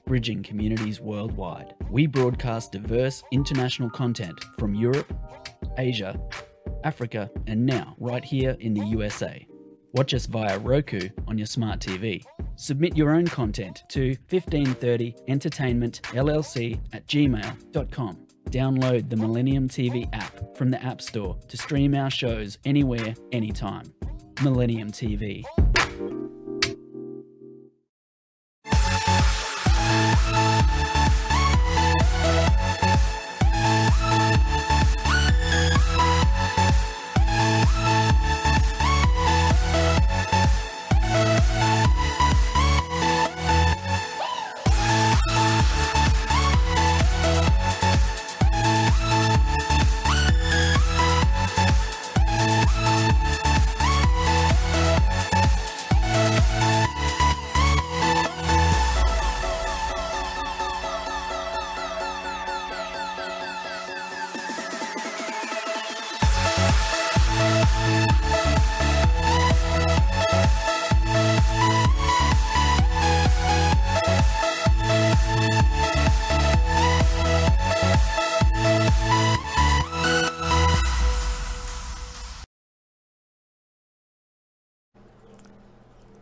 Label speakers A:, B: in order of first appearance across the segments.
A: bridging communities worldwide. We broadcast diverse international content from Europe, Asia, Africa, and now right here in the USA. Watch us via Roku on your smart TV. Submit your own content to 1530entertainmentllc@gmail.com. Download the Millennium TV app from the App Store to stream our shows anywhere, anytime. Millennium TV.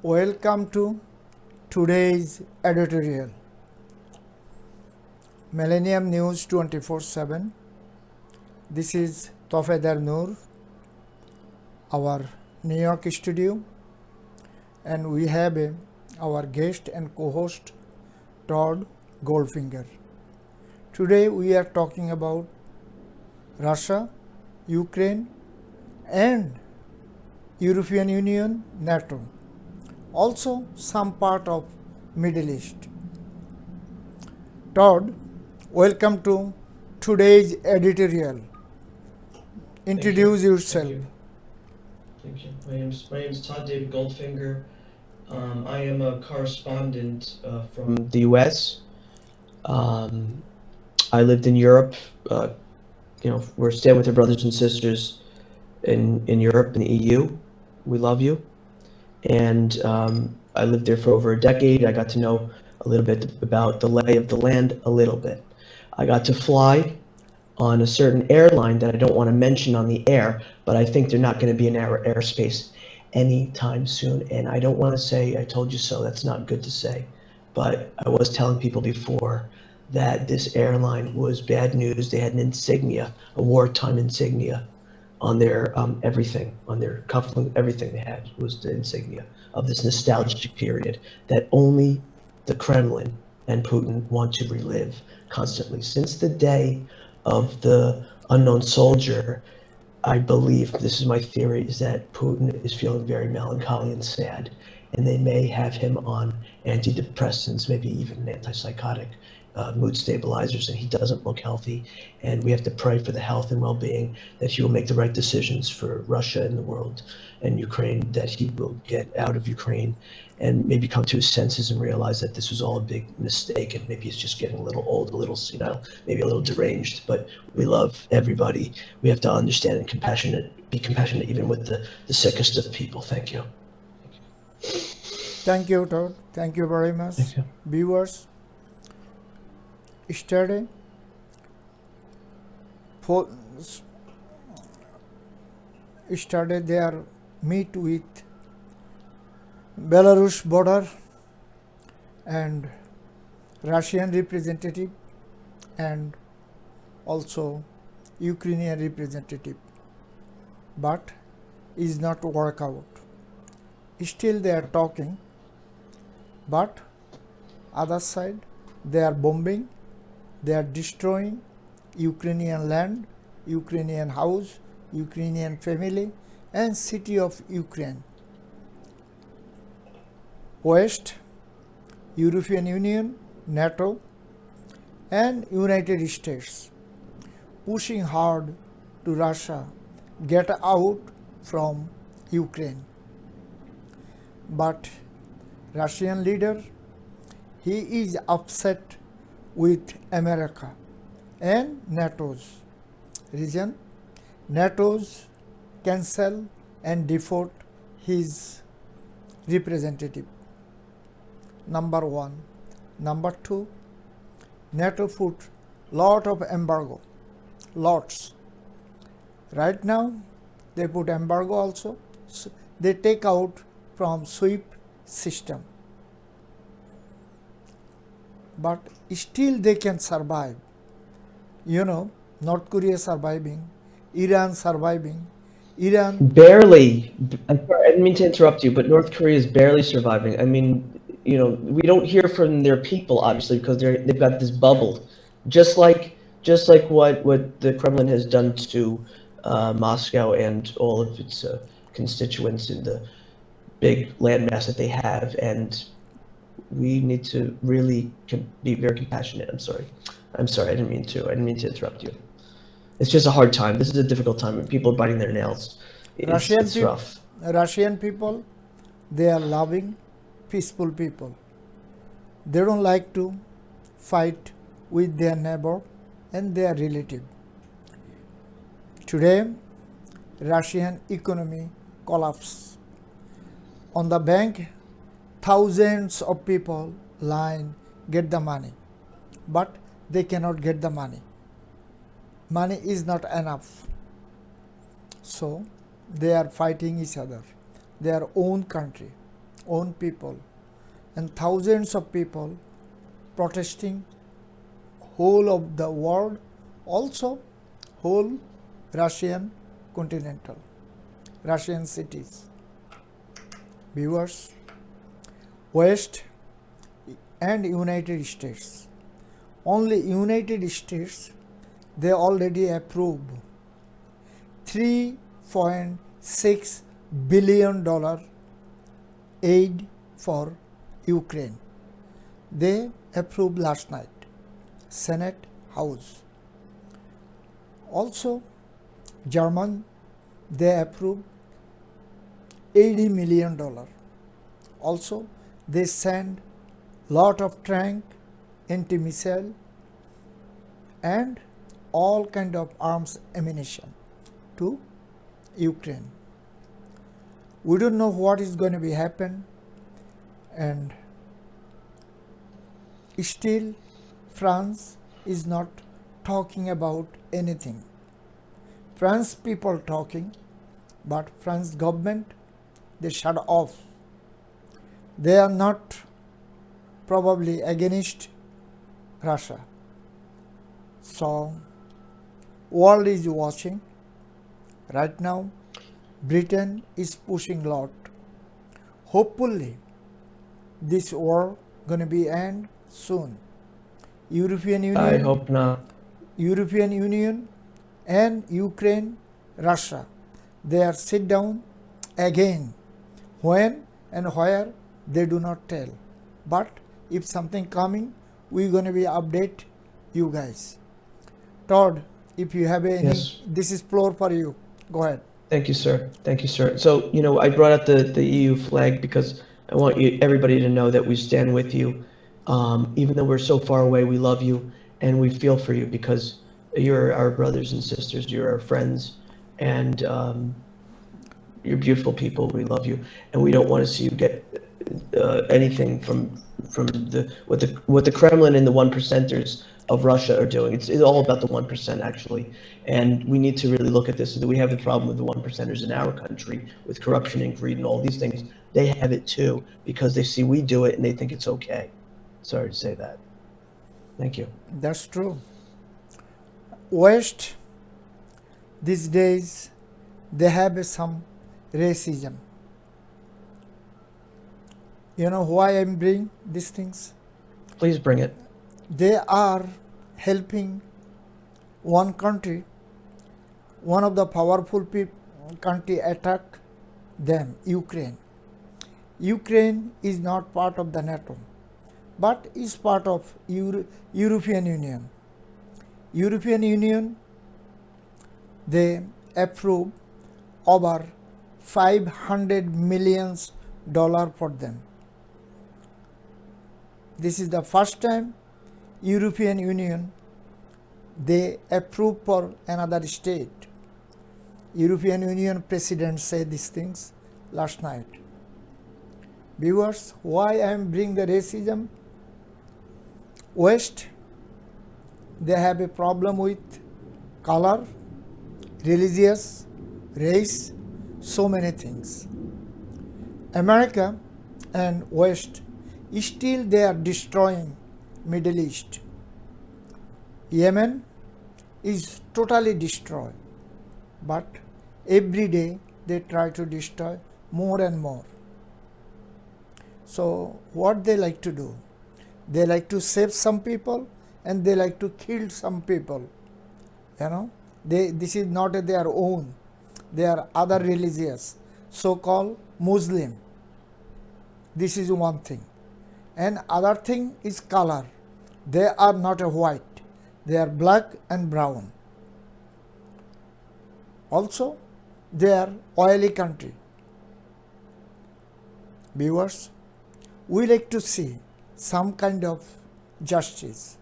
B: Welcome to today's editorial. Millennium News 24/7. This is Tofedar Noor, our New York studio, and we have our guest and co-host Todd Goldfinger. Today we are talking about Russia, Ukraine, and European Union, NATO. Also some part of Middle East. Todd, welcome to today's editorial. Introduce yourself.
C: Thank you. My name is Todd David Goldfinger. I am a correspondent from the U.S. I lived in Europe. We're staying with our brothers and sisters in Europe and the EU. We love you. And I lived there for over a decade. I got to know a little bit about the lay of the land a little bit. I got to fly on a certain airline that I don't want to mention on the air, but I think they're not going to be in our airspace anytime soon. And I don't want to say, I told you so, that's not good to say. But I was telling people before that this airline was bad news. They had an insignia, a wartime insignia, on their everything, on their cufflink, everything they had was the insignia of this nostalgic period that only the Kremlin and Putin want to relive constantly. Since the day of the unknown soldier, I believe, this is my theory, is that Putin is feeling very melancholy and sad, and they may have him on antidepressants, maybe even antipsychotic mood stabilizers, and he doesn't look healthy. And we have to pray for the health and well-being, that he will make the right decisions for Russia and the world and Ukraine, that he will get out of Ukraine and maybe come to his senses and realize that this was all a big mistake, and maybe he's just getting a little old, a little senile, maybe a little deranged. But we love everybody. We have to understand and be compassionate even with the sickest of people. Thank you.
B: Thank you, Todd. Thank you very much.
C: Thank you.
B: Viewers, yesterday their meet with Belarus border and Russian representative and also Ukrainian representative, but is not work out. Still they are talking, but other side they are bombing, they are destroying Ukrainian land, Ukrainian house, Ukrainian family, and city of Ukraine. West, European Union, NATO, and United States pushing hard to Russia get out from Ukraine. But Russian leader, he is upset with America and NATO's reason. NATO's cancel and default his representative. Number one. Number two, NATO put lot of embargo, lots. Right now, they put embargo also. So they take out from SWIFT system. But still they can survive. North Korea surviving, Iran surviving, Iran.
C: Barely. I'm sorry, I didn't mean to interrupt you, but North Korea is barely surviving. I mean, we don't hear from their people obviously because they've got this bubble, just like what the Kremlin has done to Moscow and all of its constituents in the big landmass that they have, and we need to really be very compassionate. I'm sorry. I didn't mean to. I didn't mean to interrupt you. It's just a hard time. This is a difficult time when people are biting their nails. It's rough.
B: Russian people, they are loving, peaceful people. They don't like to fight with their neighbor and their relative. Today, Russian economy collapsed. On the bank, thousands of people line get the money, but they cannot get the money. Money is not enough. So they are fighting each other, their own country, own people, and thousands of people protesting whole of the world, also whole Russian continental, Russian cities. Viewers, West and United States. Only United States, they already approved $3.6 billion aid for Ukraine. They approved last night, Senate, House. Also, German, they approved $80 million. Also, they send lot of tank, anti-missile, and all kind of arms ammunition to Ukraine. We don't know what is going to be happen, and still France is not talking about anything. France people talking, but France government, they shut off. They are not probably against Russia. So world is watching. Right now, Britain is pushing lot. Hopefully, this war gonna be end soon. European Union.
C: I hope not.
B: European Union and Ukraine, Russia, they are sit down again. When and where, they do not tell. But if something coming, we're going to be update you guys. Todd, if you have any,
C: Yes.
B: this is floor for you. Go ahead.
C: Thank you, sir. Thank you, sir. So, I brought up the EU flag because I want everybody to know that we stand with you. Even though we're so far away, we love you and we feel for you because you're our brothers and sisters, you're our friends, and you're beautiful people. We love you, and we don't want to see you get anything from what the Kremlin and the one percenters of Russia are doing. It's all about the 1% actually, and we need to really look at this. That we have the problem with the one percenters in our country with corruption and greed and all these things. They have it too because they see we do it and they think it's okay. Sorry to say that. Thank you.
B: That's true. West, these days, they have some racism. You know why I'm bringing these things?
C: Please bring it.
B: They are helping one country, one of the powerful country attack them, Ukraine. Ukraine is not part of the NATO, but is part of European Union. European Union, they approve over $500 million for them. This is the first time European Union, they approve for another state. European Union President said these things last night. Viewers, why I am bringing the racism? West, they have a problem with color, religious, race, so many things. America and West, still they are destroying Middle East. Yemen is totally destroyed, but every day they try to destroy more and more. So what they like to do? They like to save some people and they like to kill some people. This is not their own. They are other religious, so-called Muslim. This is one thing. And other thing is color. They are not a white. They are black and brown. Also, they are oily country. Viewers, we like to see some kind of justice.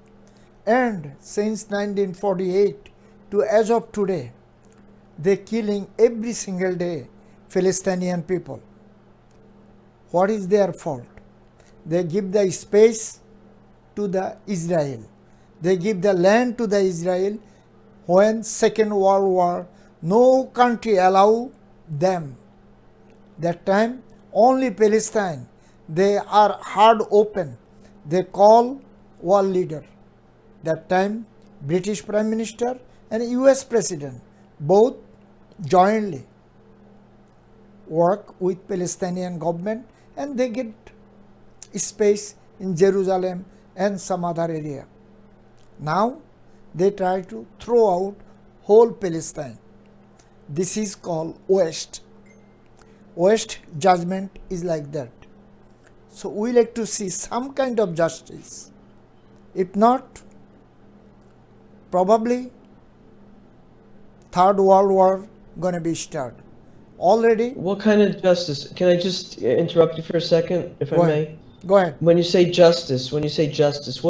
B: And since 1948 to as of today, they killing every single day Palestinian people. What is their fault? They give the space to the Israel. They give the land to the Israel when Second World War, no country allow them. That time only Palestine, they are hard open. They call world leader. That time British Prime Minister and US President both jointly work with Palestinian government and they get space in Jerusalem and some other area. Now they try to throw out whole Palestine. This is called West. West judgment is like that. So we like to see some kind of justice. If not, probably Third World War gonna be started. Already.
C: What kind of justice? Can I just interrupt you for a second, if I may?
B: Go ahead.
C: When you say justice, what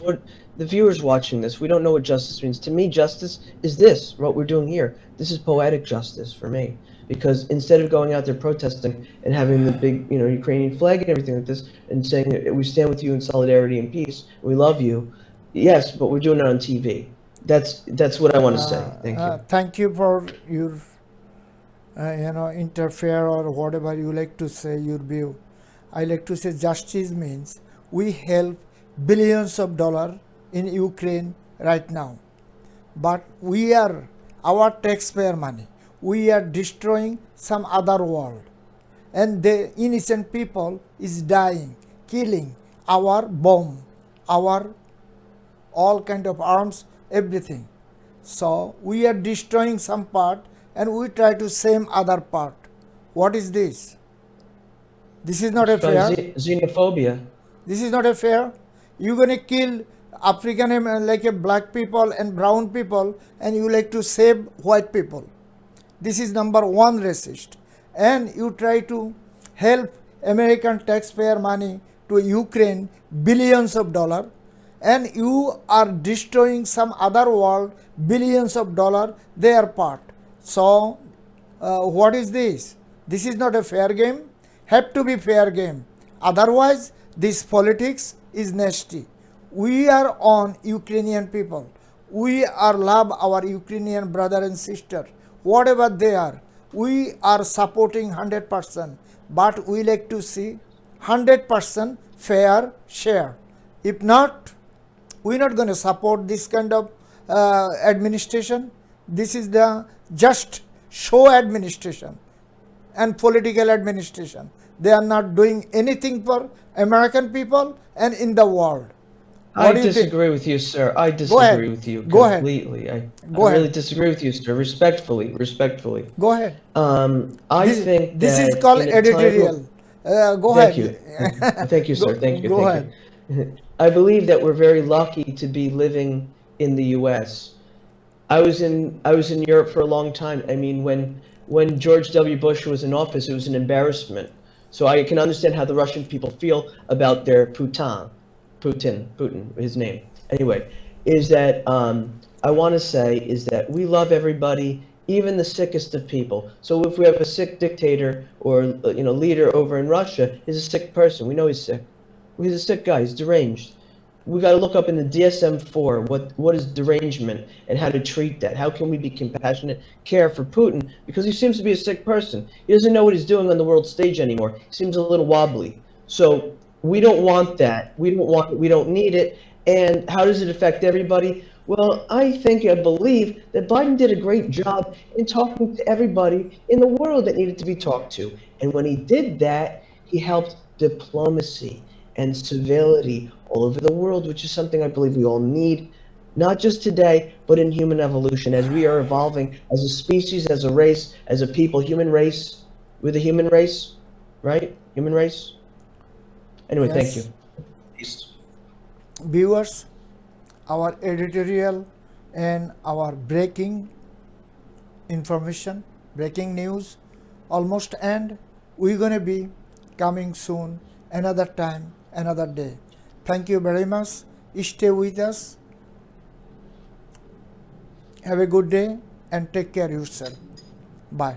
C: would the viewers watching this? We don't know what justice means. To me, justice is this, what we're doing here. This is poetic justice for me, because instead of going out there protesting and having the big, Ukrainian flag and everything like this, and saying that we stand with you in solidarity and peace, we love you. Yes, but we're doing it on TV. That's what I want to say. Thank you.
B: Thank you for your, interfere or whatever you like to say, your view. I like to say justice means we help billions of dollars in Ukraine right now. But our taxpayer money, we are destroying some other world. And the innocent people is dying, killing our bomb, our all kind of arms, everything. So we are destroying some part and we try to save other part. What is this? This is not a fair.
C: Xenophobia.
B: This is not a fair. You're going to kill African, like a black people and brown people, and you like to save white people. This is number one racist. And you try to help American taxpayer money to Ukraine, billions of dollars, and you are destroying some other world, billions of dollars, their part. So what is this? This is not a fair game. Have to be fair game. Otherwise, this politics is nasty. We are on Ukrainian people. We are love our Ukrainian brother and sister, whatever they are. We are supporting 100%, but we like to see 100% fair share. If not, we're not going to support this kind of administration. This is the just show administration and political administration. They are not doing anything for American people and in the world.
C: I disagree with you, sir. I disagree with you completely. I really disagree with you, sir. Respectfully.
B: Go ahead.
C: I think
B: this
C: that
B: is called editorial. Go ahead.
C: Thank you. Thank you, sir. Thank you.
B: Go ahead.
C: I believe that we're very lucky to be living in the U.S. I was in Europe for a long time. I mean, when George W. Bush was in office, it was an embarrassment. So I can understand how the Russian people feel about their Putin, his name. Anyway, is that I want to say is that we love everybody, even the sickest of people. So if we have a sick dictator or leader over in Russia, he's a sick person. We know he's sick. He's a sick guy. He's deranged. we got to look up in the DSM-4 what is derangement and how to treat that. How can we be compassionate, care for Putin, because he seems to be a sick person. He doesn't know what he's doing on the world stage anymore. He seems a little wobbly. So we don't want that. We don't want it. We don't need it. And how does it affect everybody? Well, I believe that Biden did a great job in talking to everybody in the world that needed to be talked to. And when he did that, he helped diplomacy and civility all over the world, which is something I believe we all need, not just today, but in human evolution, as we are evolving as a species, as a race, as a people, human race. We're the human race, right? Human race. Anyway, thank
B: Yes.
C: you. Peace.
B: Viewers, our editorial and our breaking information, breaking news almost end. We're going to be coming soon, another time, another day. Thank you very much. Stay with us. Have a good day and take care of yourself. Bye.